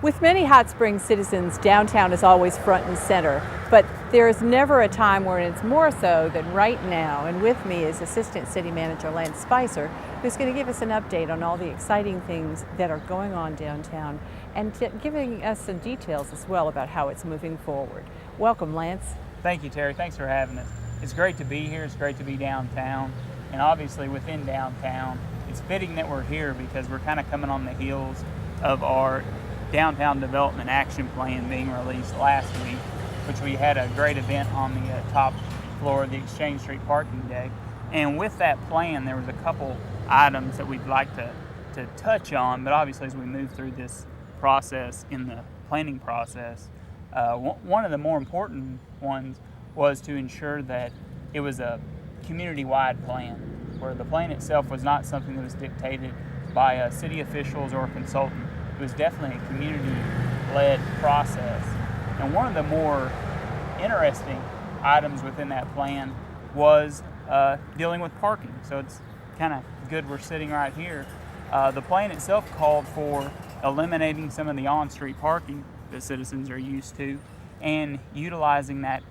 With many Hot Springs citizens, downtown is always front and center, but there is never a time where it's more so than right now. And with me is Assistant City Manager Lance Spicer, who's going to give us an update on all the exciting things that are going on downtown and giving us some details as well about how it's moving forward. Welcome, Lance. Thank you, Terry. Thanks for having us. It's great to be here. It's great to be downtown. And obviously within downtown, it's fitting that we're here because we're kind of coming on the heels of our Downtown Development Action Plan being released last week, which we had a great event on the top floor of the Exchange Street parking deck. And with that plan, there was a couple items that we'd like to touch on, but obviously as we move through this process in the planning process, one of the more important ones was to ensure that it was a community-wide plan, where the plan itself was not something that was dictated by city officials or a consultant. It was definitely a community-led process. And one of the more interesting items within that plan was dealing with parking. So it's kind of good we're sitting right here. The plan itself called for eliminating some of the on-street parking that citizens are used to and utilizing that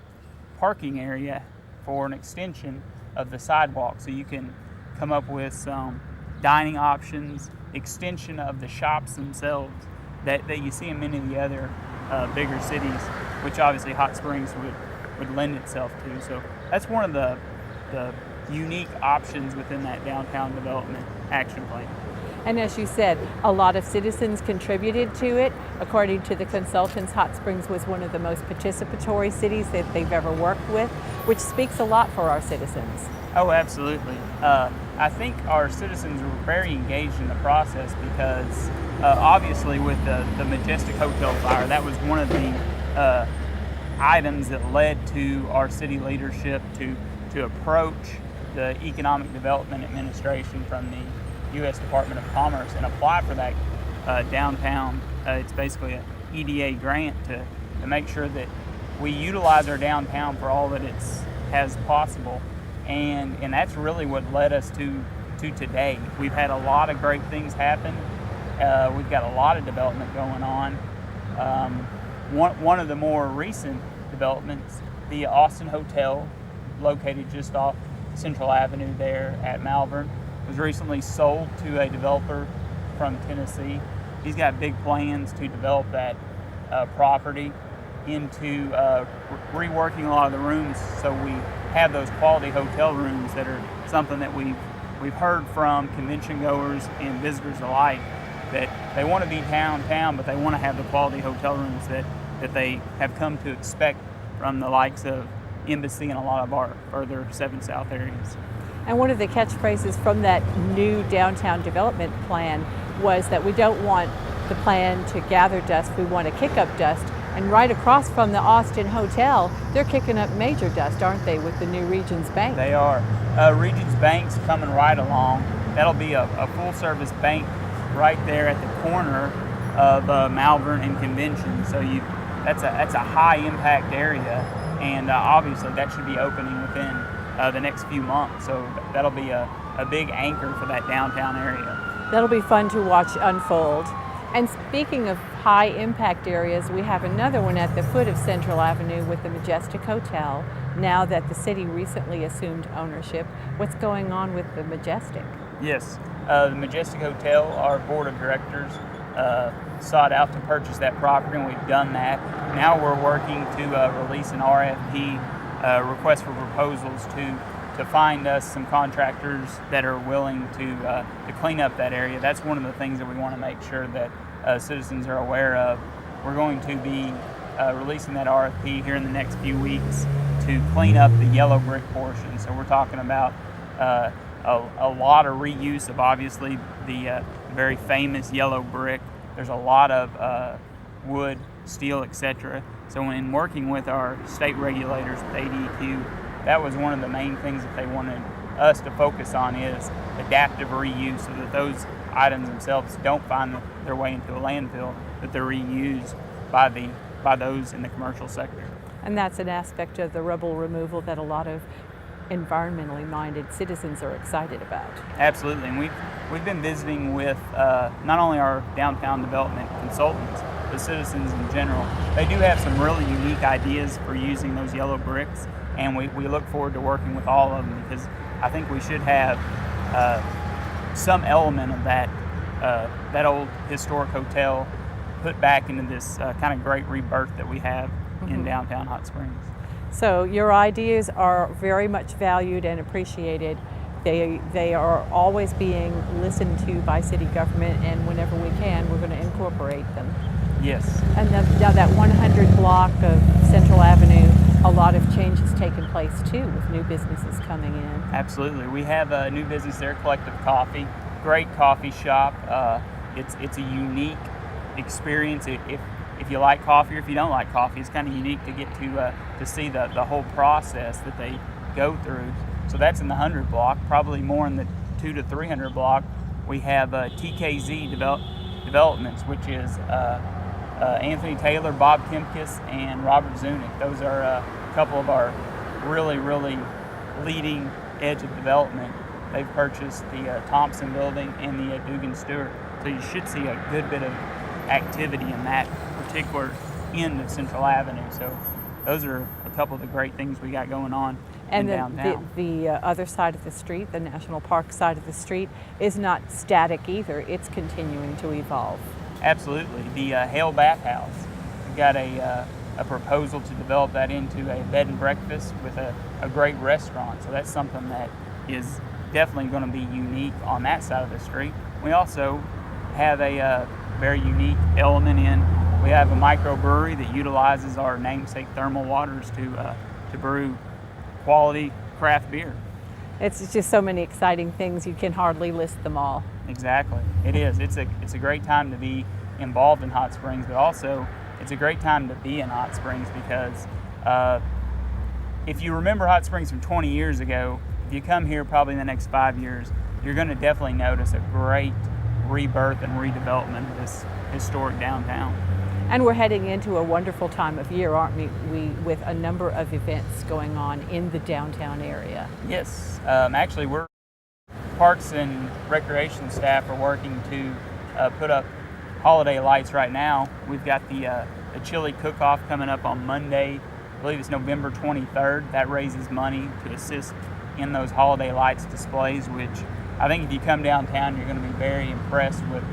parking area for an extension of the sidewalk. So you can come up with some dining options, extension of the shops themselves that you see in many of the other bigger cities, which obviously Hot Springs would lend itself to. So that's one of the unique options within that Downtown Development Action Plan. And as you said, a lot of citizens contributed to it. According to the consultants, Hot Springs was one of the most participatory cities that they've ever worked with, which speaks a lot for our citizens. Oh, absolutely. I think our citizens were very engaged in the process because obviously with the Majestic Hotel fire, that was one of the items that led to our city leadership to approach the Economic Development Administration from the U.S. Department of Commerce and apply for that downtown. It's basically an EDA grant to make sure that we utilize our downtown for all that it has possible. And that's really what led us to today. We've had a lot of great things happen. We've got a lot of development going on. One of the more recent developments, the Austin Hotel, located just off Central Avenue there at Malvern, was recently sold to a developer from Tennessee. He's got big plans to develop that property into reworking a lot of the rooms so we have those quality hotel rooms that are something that we've heard from convention goers and visitors alike, that they want to be downtown, but they want to have the quality hotel rooms that they have come to expect from the likes of Embassy and a lot of our further 7 South areas. And one of the catchphrases from that new downtown development plan was that we don't want the plan to gather dust, we want to kick up dust. And right across from the Austin Hotel, they're kicking up major dust, aren't they, with the new Regions Bank? They are. Regions Bank's coming right along. That'll be a full-service bank right there at the corner of Malvern and Convention. So that's a high-impact area, and obviously that should be opening within the next few months. So that'll be a big anchor for that downtown area. That'll be fun to watch unfold. And speaking of high impact areas, we have another one at the foot of Central Avenue with the Majestic Hotel. Now that the city recently assumed ownership, what's going on with the Majestic? Yes, the Majestic Hotel, our board of directors sought out to purchase that property, and we've done that. Now we're working to release an RFP, request for proposals to find us some contractors that are willing to clean up that area. That's one of the things that we want to make sure that citizens are aware of. We're going to be releasing that RFP here in the next few weeks to clean up the yellow brick portion. So we're talking about a lot of reuse of obviously the very famous yellow brick. There's a lot of wood, steel, etc. So in working with our state regulators with ADQ, that was one of the main things that they wanted us to focus on, is adaptive reuse, so that those items themselves don't find their way into a landfill, that they're reused by those in the commercial sector. And that's an aspect of the rubble removal that a lot of environmentally minded citizens are excited about. Absolutely, and we've been visiting with not only our downtown development consultants, the citizens in general. They do have some really unique ideas for using those yellow bricks, and we look forward to working with all of them, because I think we should have some element of that old historic hotel put back into this kind of great rebirth that we have in downtown Hot Springs. So your ideas are very much valued and appreciated. They are always being listened to by city government, and whenever we can, we're going to incorporate them. Yes. And now that 100 block of Central Avenue, a lot of change has taken place too, with new businesses coming in. Absolutely. We have a new business there, Collective Coffee. Great coffee shop. It's a unique experience. If you like coffee or if you don't like coffee, it's kind of unique to get to see the whole process that they go through. So that's in the 100 block. Probably more in the 200 to 300 block. We have TKZ Developments, which is Anthony Taylor, Bob Kempkis, and Robert Zunick. Those are a couple of our really leading edge of development. They've purchased the Thompson Building and the Dugan Stewart. So you should see a good bit of activity in that particular end of Central Avenue. So those are a couple of the great things we got going on in downtown. The other side of the street, the National Park side of the street, is not static either. It's continuing to evolve. Absolutely. The Hale Bath House. We've got a proposal to develop that into a bed and breakfast with a great restaurant. So that's something that is definitely going to be unique on that side of the street. We also have a very unique element in. We have a microbrewery that utilizes our namesake thermal waters to brew quality craft beer. It's just so many exciting things, you can hardly list them all. Exactly. It is. It's a great time to be involved in Hot Springs, but also it's a great time to be in Hot Springs, because if you remember Hot Springs from 20 years ago, if you come here probably in the next 5 years, you're going to definitely notice a great rebirth and redevelopment of this historic downtown. And we're heading into a wonderful time of year, aren't we, with a number of events going on in the downtown area. Yes. Actually, we're Parks and Recreation staff are working to put up holiday lights right now. We've got the chili cook-off coming up on Monday. I believe it's November 23rd. That raises money to assist in those holiday lights displays, which I think if you come downtown, you're going to be very impressed with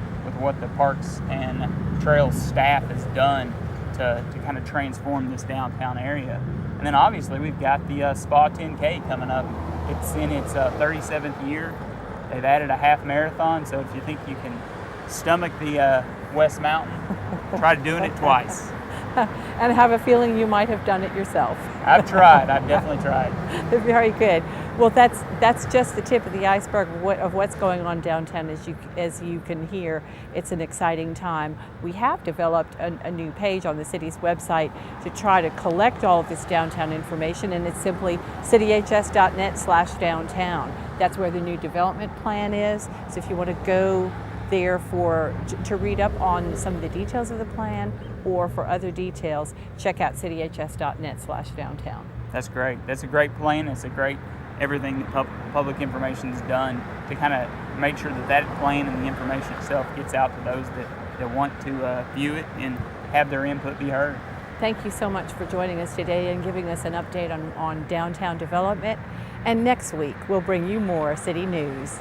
what the Parks and Trails staff has done to kind of transform this downtown area. And then obviously we've got the Spa 10K coming up. It's in its 37th year. They've added a half marathon, so if you think you can stomach the West Mountain, try doing it twice. And I have a feeling you might have done it yourself. I've tried. I've definitely tried. Very good. Well, that's just the tip of the iceberg of what's going on downtown. As you can hear, it's an exciting time. We have developed a new page on the city's website to try to collect all of this downtown information, and it's simply cityhs.net/downtown. That's where the new development plan is. So if you want to go there to read up on some of the details of the plan, or for other details, check out cityhs.net/downtown. That's great. That's a great plan. It's a great everything that public information is done to kind of make sure that plan and the information itself gets out to those that want to view it and have their input be heard. Thank you so much for joining us today and giving us an update on downtown development. And next week, we'll bring you more city news.